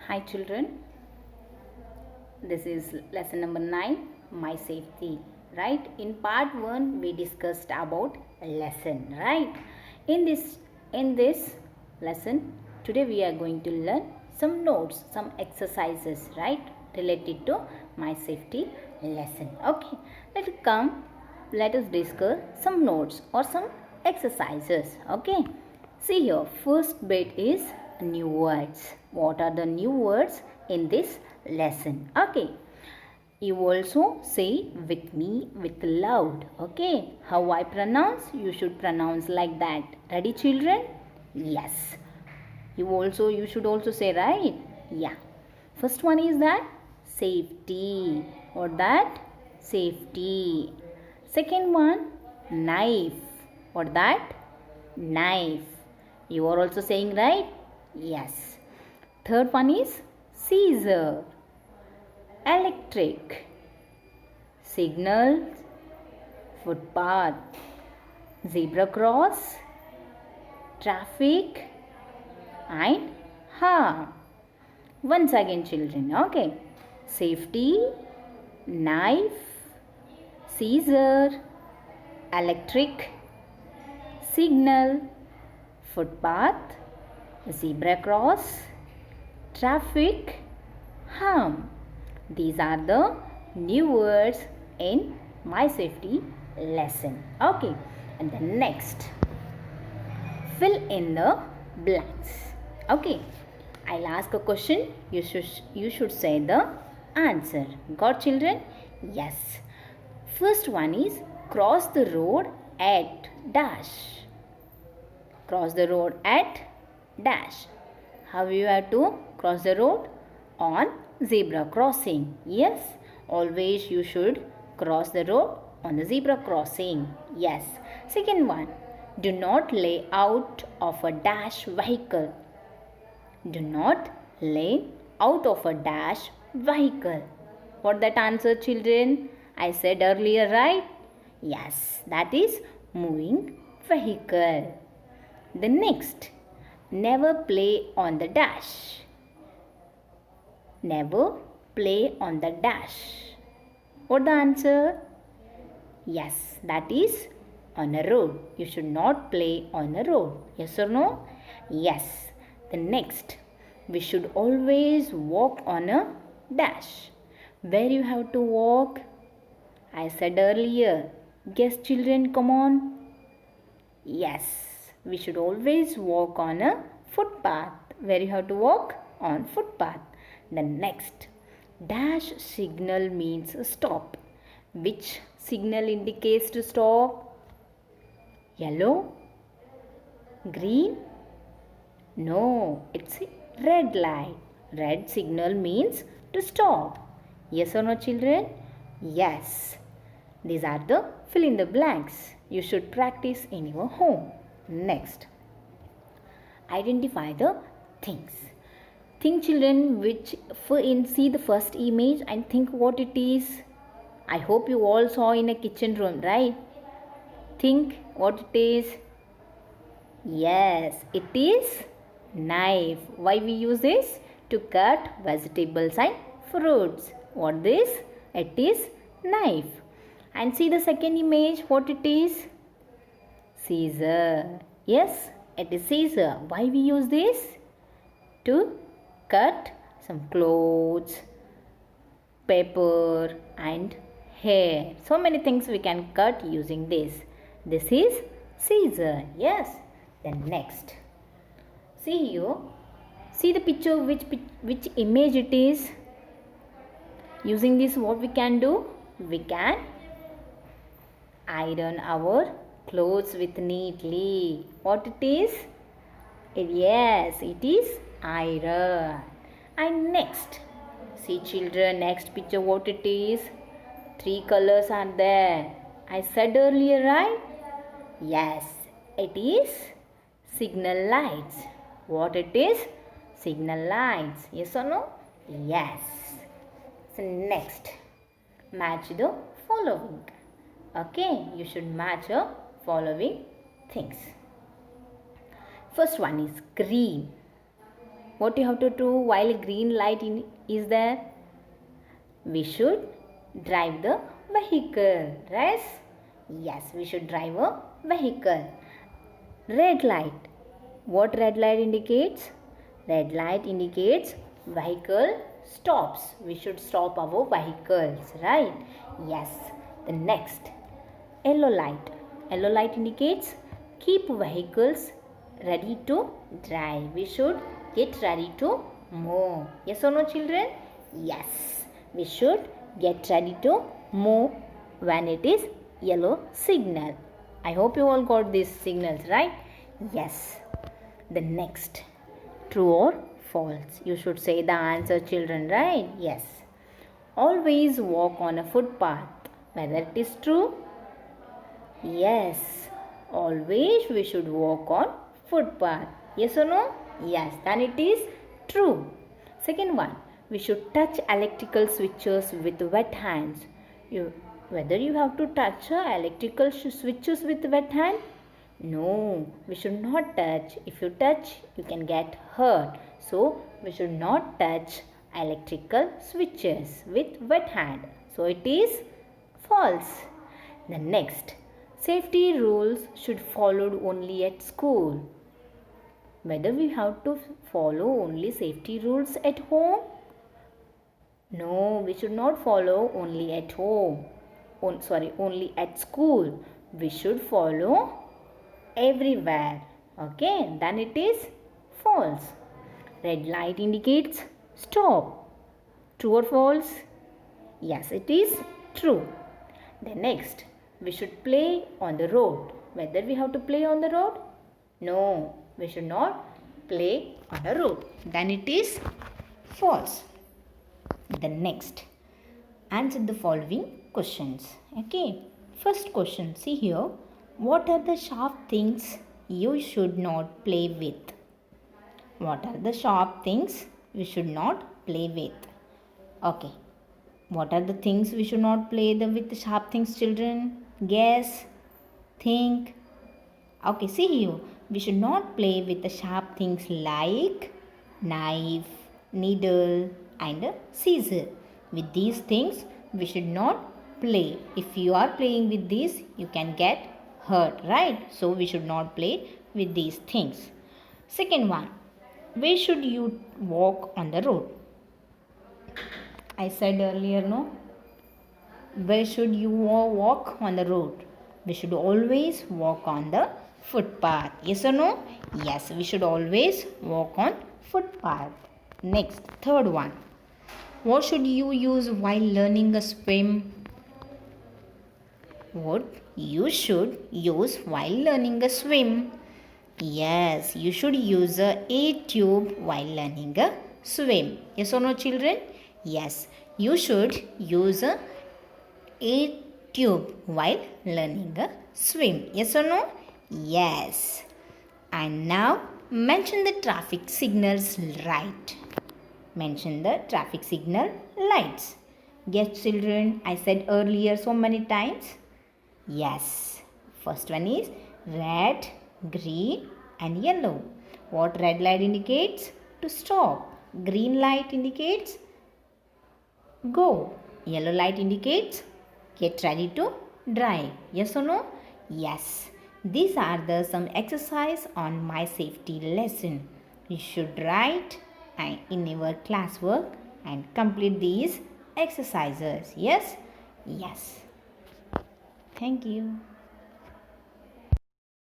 Hi children, this is lesson number 9, my safety, right? In part 1 we discussed about a lesson, right? In this lesson today we are going to learn some notes, some exercises, right, related to my safety lesson. Okay, let us discuss some notes or some exercises. Okay, see here, first bit is new words. What are the new words in this lesson? Okay, you also say with me with loud. Okay, how I pronounce, you should pronounce like that. Ready children? Yes. You should also say, right? Yeah. First one is that safety. Or that safety. Second one, knife. Or that knife. You are also saying, right? Yes. Third one is scissor, electric, signal, footpath, zebra cross, traffic, and harm. Once again children, okay. Safety, knife, scissor, electric, signal, footpath, zebra cross, traffic, harm. These are the new words in my safety lesson. Okay, and then next, fill in the blanks. Okay, I'll ask a question. You should say the answer. Got children? Yes. First one is cross the road at dash. Cross the road at dash. How you have to cross the road? On zebra crossing. Yes, always you should cross the road on the zebra crossing. Yes. Second one, do not lay out of a dash vehicle. Do not lay out of a dash vehicle. What that answer children? I said earlier, right? Yes, that is moving vehicle. The next, never play on the dash. Never play on the dash. What the answer? Yes, that is on a road. You should not play on a road. Yes or no? Yes. The next, we should always walk on a dash. Where you have to walk? I said earlier. Guess children, come on. Yes, we should always walk on a footpath. Where you have to walk? On footpath. The next, dash signal means stop. Which signal indicates to stop? Yellow? Green? No, it's a red light. Red signal means to stop. Yes or no children? Yes. These are the fill in the blanks. You should practice in your home. Next, identify the things. Think children, see the first image and think what it is. I hope you all saw in a kitchen room, right? Think what it is. Yes, it is knife. Why we use this? To cut vegetables and fruits. What this? It is knife. And see the second image, what it is? Scissor. Yes, it is scissor. Why we use this? To cut some clothes, paper and hair. So many things we can cut using this. This is scissor. Yes. Then next, see here. See the picture, which image it is. Using this, what we can do? We can iron our clothes with neatly. What it is? Yes, it is iron. And next, see children, next picture what it is? 3 colors are there. I said earlier, right? Yes, it is signal lights. What it is? Signal lights. Yes or no? Yes. So next, match the following. Okay, you should match the following things. First one is green. What you have to do while green light is there? We should drive the vehicle, right? Yes, we should drive a vehicle. Red light. What red light indicates? Red light indicates vehicle stops. We should stop our vehicles, right? Yes. The next, yellow light. Yellow light indicates keep vehicles ready to drive. We should get ready to move. Yes or no, children? Yes. We should get ready to move when it is yellow signal. I hope you all got these signals, right? Yes. The next, true or false? You should say the answer, children, right? Yes. Always walk on a footpath. Whether it is true? Yes. Always we should walk on footpath. Yes or no? Yes. Then it is true. Second one, we should touch electrical switches with wet hands. Whether you have to touch electrical switches with wet hand? No, we should not touch. If you touch, you can get hurt. So, we should not touch electrical switches with wet hand. So, it is false. The next, safety rules should followed only at school. Whether we have to follow only safety rules at home? No, we should not follow only at home. Only at school. We should follow everywhere. Okay, then it is false. Red light indicates stop. True or false? Yes, it is true. The next, we should play on the road. Whether we have to play on the road? No, we should not play on the road. Then it is false. The next, answer the following questions. Okay, first question, see here. What are the sharp things you should not play with? What are the sharp things you should not play with? Okay. What are the things we should not play with the sharp things, children? Guess. Think. Okay, see here. We should not play with the sharp things like knife, needle and scissor. With these things, we should not play. If you are playing with these, you can get hurt, right? So we should not play with these things. Second one, where should you walk on the road? I said earlier, no? Where should you walk on the road? We should always walk on the footpath. Yes or no? Yes, we should always walk on footpath. Next, third one. What should you use while learning a swim? What you should use while learning a swim? Yes, you should use a tube while learning a swim. Yes or no, children? Yes, you should use a tube while learning a swim. Yes or no? Yes. And now mention the traffic signals right. Mention the traffic signal lights. Yes, children, I said earlier so many times. Yes. First one is red, green and yellow. What red light indicates? To stop. Green light indicates go. Yellow light indicates get ready to drive. Yes or no? Yes. These are some exercise on my safety lesson. You should write in your classwork and complete these exercises. Yes? Yes. Thank you.